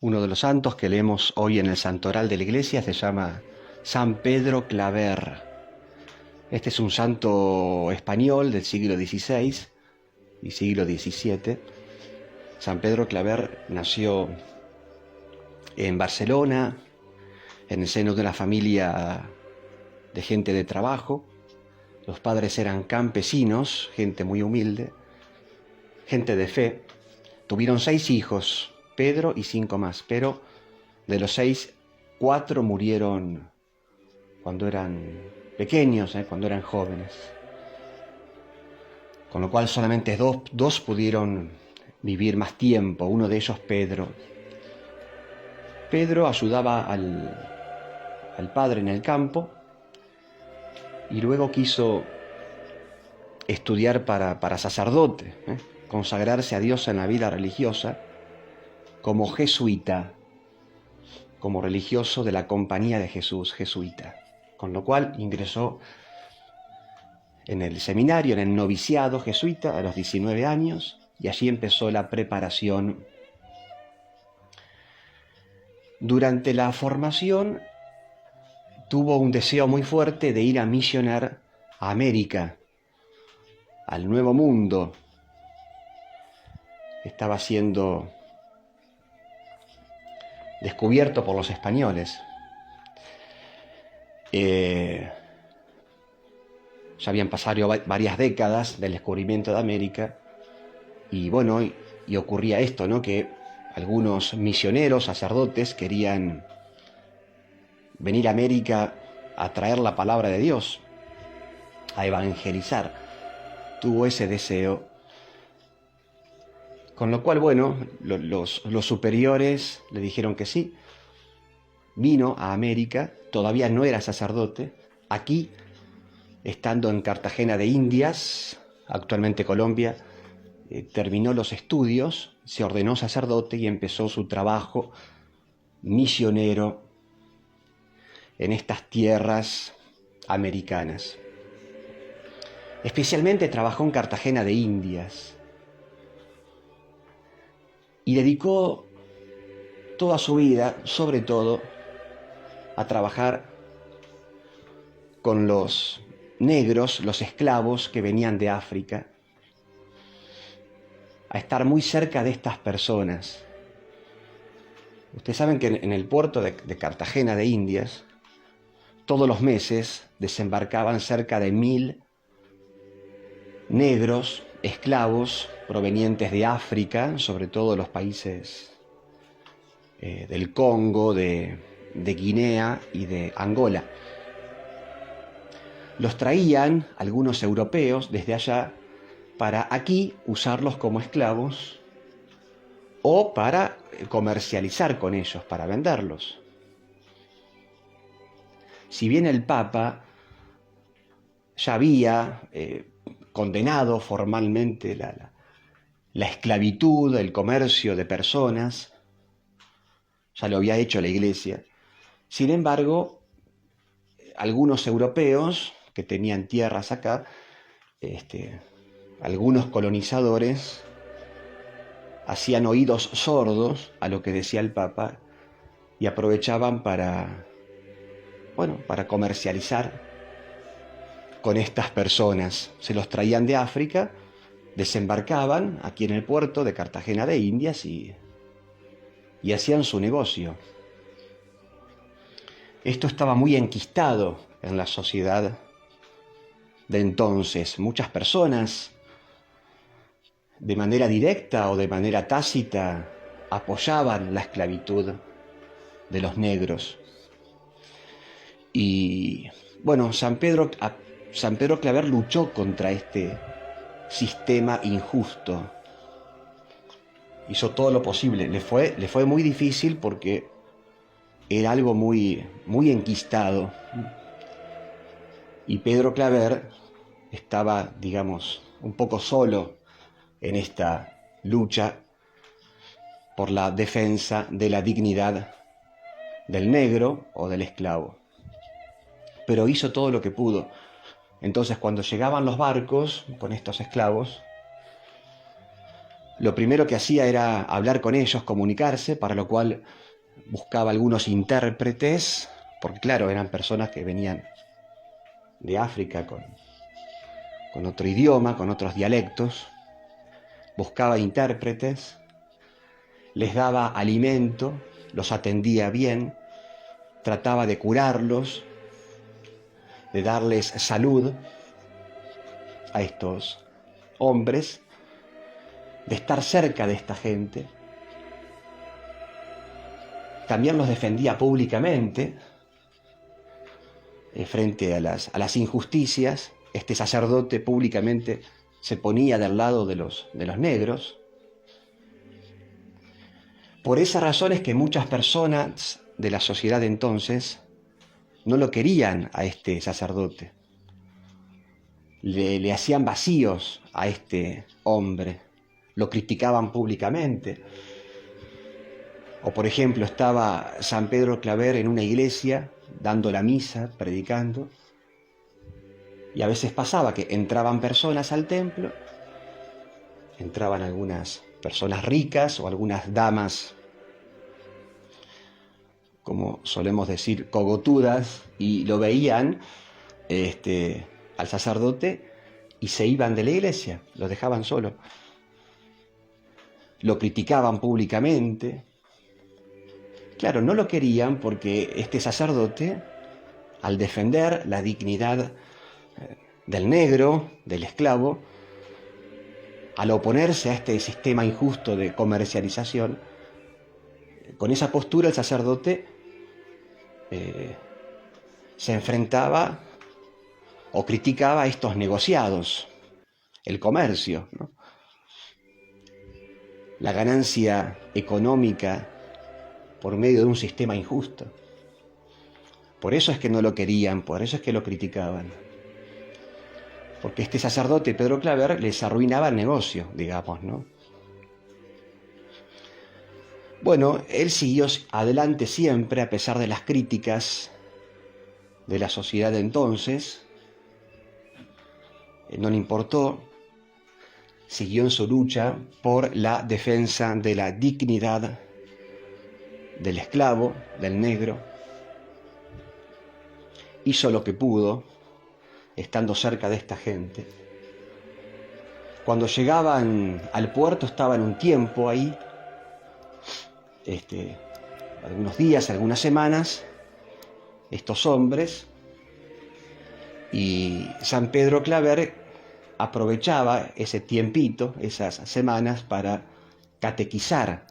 Uno de los santos que leemos hoy en el santoral de la iglesia se llama San Pedro Claver. Este es un santo español del siglo XVI y siglo XVII. San Pedro Claver nació en Barcelona, en el seno de una familia de gente de trabajo. Los padres eran campesinos, gente muy humilde, gente de fe. Tuvieron 6 hijos, Pedro y 5 más, pero de los 6, 4 murieron cuando eran pequeños, cuando eran jóvenes. Con lo cual solamente dos pudieron vivir más tiempo, uno de ellos Pedro. Pedro ayudaba al padre en el campo y luego quiso estudiar para sacerdote, consagrarse a Dios en la vida religiosa como jesuita, como religioso de la Compañía de Jesús, jesuita. Con lo cual ingresó en el seminario, en el noviciado jesuita a los 19 años y allí empezó la preparación. Durante la formación tuvo un deseo muy fuerte de ir a misionar a América, al Nuevo Mundo. Estaba siendo descubierto por los españoles. Ya habían pasado varias décadas del descubrimiento de América y bueno, y ocurría esto, ¿no? Que algunos misioneros, sacerdotes, querían venir a América a traer la palabra de Dios, a evangelizar. Tuvo ese deseo. Con lo cual, bueno, los superiores le dijeron que sí. Vino a América, todavía no era sacerdote. Aquí, estando en Cartagena de Indias, actualmente Colombia, terminó los estudios, se ordenó sacerdote y empezó su trabajo misionero en estas tierras americanas. Especialmente trabajó en Cartagena de Indias y dedicó toda su vida, sobre todo, a trabajar con los negros, los esclavos que venían de África, a estar muy cerca de estas personas. Ustedes saben que en el puerto de Cartagena de Indias, todos los meses desembarcaban cerca de 1000 negros, esclavos, provenientes de África, sobre todo los países del Congo, de Guinea y de Angola. Los traían algunos europeos desde allá para aquí usarlos como esclavos o para comercializar con ellos, para venderlos. Si bien el Papa ya había condenado formalmente la esclavitud, el comercio de personas, ya lo había hecho la Iglesia. Sin embargo, algunos europeos que tenían tierras acá, algunos colonizadores, hacían oídos sordos a lo que decía el Papa y aprovechaban para comercializar con estas personas. Se los traían de África, desembarcaban aquí en el puerto de Cartagena de Indias y hacían su negocio. Esto estaba muy enquistado en la sociedad de entonces. Muchas personas, de manera directa o de manera tácita, apoyaban la esclavitud de los negros. Y bueno, San Pedro Claver luchó contra este sistema injusto. Hizo todo lo posible. Le fue muy difícil porque era algo muy, muy enquistado. Y Pedro Claver estaba, digamos, un poco solo en esta lucha por la defensa de la dignidad del negro o del esclavo. Pero hizo todo lo que pudo. Entonces, cuando llegaban los barcos con estos esclavos, lo primero que hacía era hablar con ellos, comunicarse, para lo cual buscaba algunos intérpretes, porque claro, eran personas que venían de África con otro idioma, con otros dialectos. Buscaba intérpretes, les daba alimento, los atendía bien, trataba de curarlos, de darles salud a estos hombres, de estar cerca de esta gente. También los defendía públicamente frente a las injusticias. Este sacerdote públicamente se ponía del lado de los negros. Por esa razón es que muchas personas de la sociedad de entonces no lo querían a este sacerdote. Le hacían vacíos a este hombre, lo criticaban públicamente. O por ejemplo, estaba San Pedro Claver en una iglesia dando la misa, predicando, y a veces pasaba que entraban personas al templo, entraban algunas personas ricas o algunas damas, como solemos decir, cogotudas, y lo veían al sacerdote y se iban de la iglesia, lo dejaban solo. Lo criticaban públicamente. Claro, no lo querían porque este sacerdote, al defender la dignidad del negro, del esclavo, al oponerse a este sistema injusto de comercialización, con esa postura el sacerdote se enfrentaba o criticaba a estos negociados, el comercio, ¿no? La ganancia económica por medio de un sistema injusto. Por eso es que no lo querían, por eso es que lo criticaban. Porque este sacerdote, Pedro Claver, les arruinaba el negocio, digamos, ¿no? Bueno, él siguió adelante siempre, a pesar de las críticas de la sociedad de entonces. No le importó, siguió en su lucha por la defensa de la dignidad del esclavo, del negro. Hizo lo que pudo, estando cerca de esta gente. Cuando llegaban al puerto estaban un tiempo ahí, algunos días, algunas semanas, estos hombres, y San Pedro Claver aprovechaba ese tiempito, esas semanas, para catequizar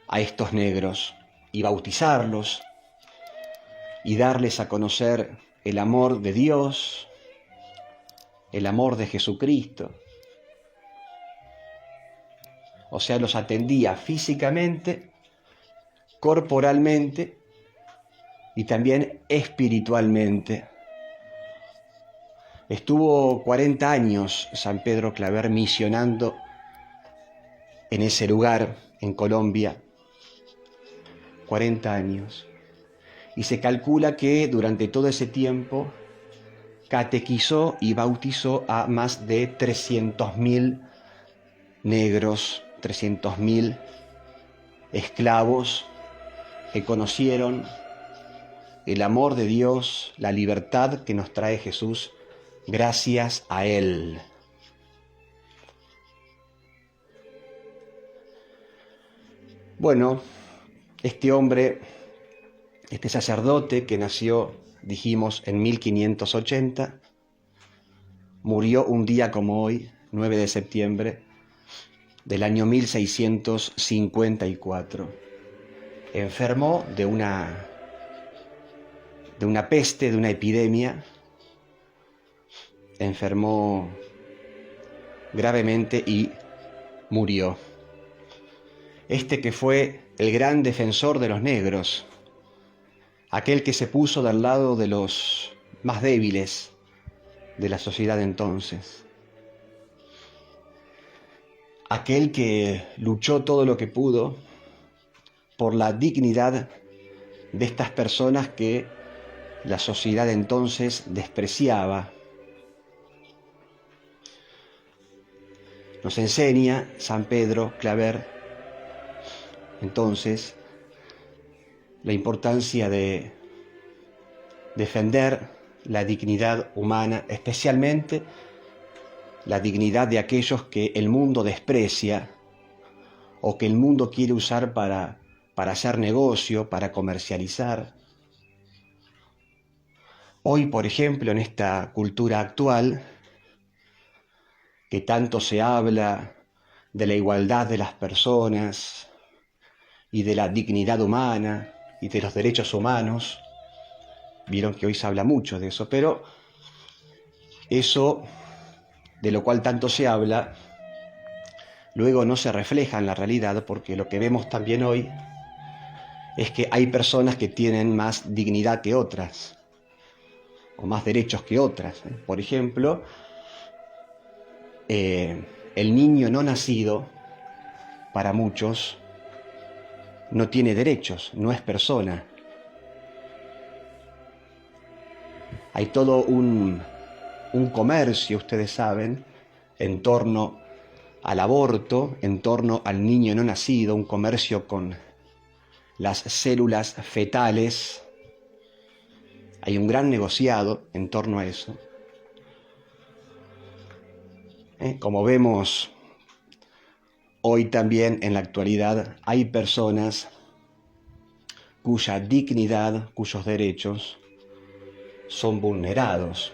a estos negros y bautizarlos y darles a conocer el amor de Dios, el amor de Jesucristo. O sea, los atendía físicamente, corporalmente y también espiritualmente. Estuvo 40 años San Pedro Claver misionando en ese lugar, en Colombia. 40 años. Y se calcula que durante todo ese tiempo catequizó y bautizó a más de 300.000 negros, 300.000 esclavos que conocieron el amor de Dios, la libertad que nos trae Jesús gracias a Él. Bueno, este hombre, este sacerdote que nació, dijimos, en 1580, murió un día como hoy, 9 de septiembre del año 1654. Enfermó de una peste, de una epidemia. Enfermó gravemente y murió. Este que fue el gran defensor de los negros, aquel que se puso del lado de los más débiles de la sociedad de entonces, aquel que luchó todo lo que pudo por la dignidad de estas personas que la sociedad de entonces despreciaba. Nos enseña San Pedro Claver, entonces, la importancia de defender la dignidad humana, especialmente la dignidad de aquellos que el mundo desprecia o que el mundo quiere usar para hacer negocio, para comercializar. Hoy, por ejemplo, en esta cultura actual, que tanto se habla de la igualdad de las personas y de la dignidad humana y de los derechos humanos, vieron que hoy se habla mucho de eso, pero eso de lo cual tanto se habla, luego no se refleja en la realidad, porque lo que vemos también hoy es que hay personas que tienen más dignidad que otras, o más derechos que otras. Por ejemplo, el niño no nacido, para muchos, no tiene derechos, no es persona. Hay todo un comercio, ustedes saben, en torno al aborto, en torno al niño no nacido, un comercio con las células fetales. Hay un gran negociado en torno a eso. Como vemos hoy también en la actualidad, hay personas cuya dignidad, cuyos derechos son vulnerados.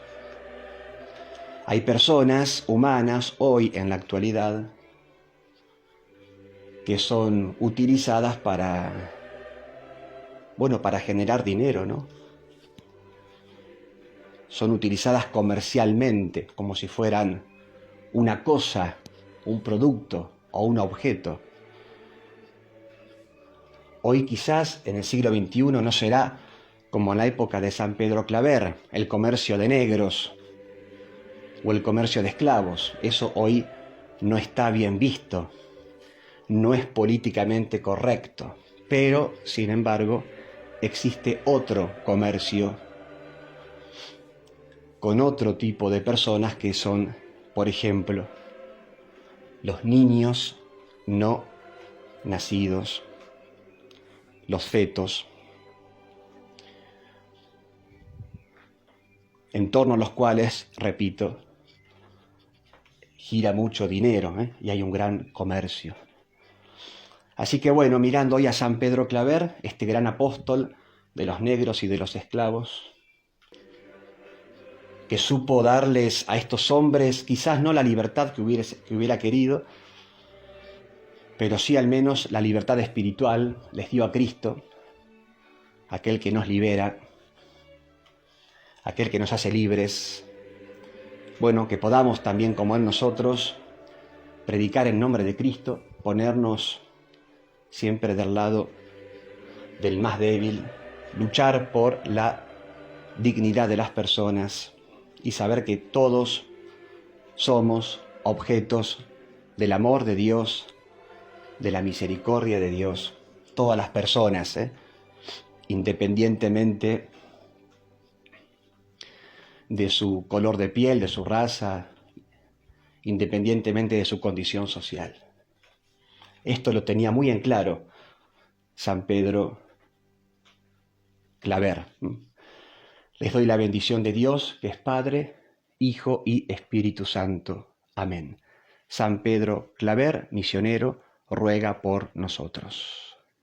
Hay personas humanas hoy en la actualidad que son utilizadas para generar dinero, ¿no? Son utilizadas comercialmente, como si fueran una cosa, un producto o un objeto. Hoy quizás en el siglo XXI no será como en la época de San Pedro Claver, el comercio de negros o el comercio de esclavos. Eso hoy no está bien visto, no es políticamente correcto, pero sin embargo existe otro comercio con otro tipo de personas que son, por ejemplo, los niños no nacidos, los fetos, en torno a los cuales, repito, gira mucho dinero, y hay un gran comercio. Así que bueno, mirando hoy a San Pedro Claver, este gran apóstol de los negros y de los esclavos, que supo darles a estos hombres quizás no la libertad que hubiera querido, pero sí al menos la libertad espiritual, les dio a Cristo, aquel que nos libera, aquel que nos hace libres. Bueno, que podamos también, como en nosotros, predicar en nombre de Cristo, ponernos siempre del lado del más débil, luchar por la dignidad de las personas y saber que todos somos objetos del amor de Dios, de la misericordia de Dios, todas las personas, independientemente de su color de piel, de su raza, independientemente de su condición social. Esto lo tenía muy en claro San Pedro Claver. Les doy la bendición de Dios, que es Padre, Hijo y Espíritu Santo. Amén. San Pedro Claver, misionero, ruega por nosotros.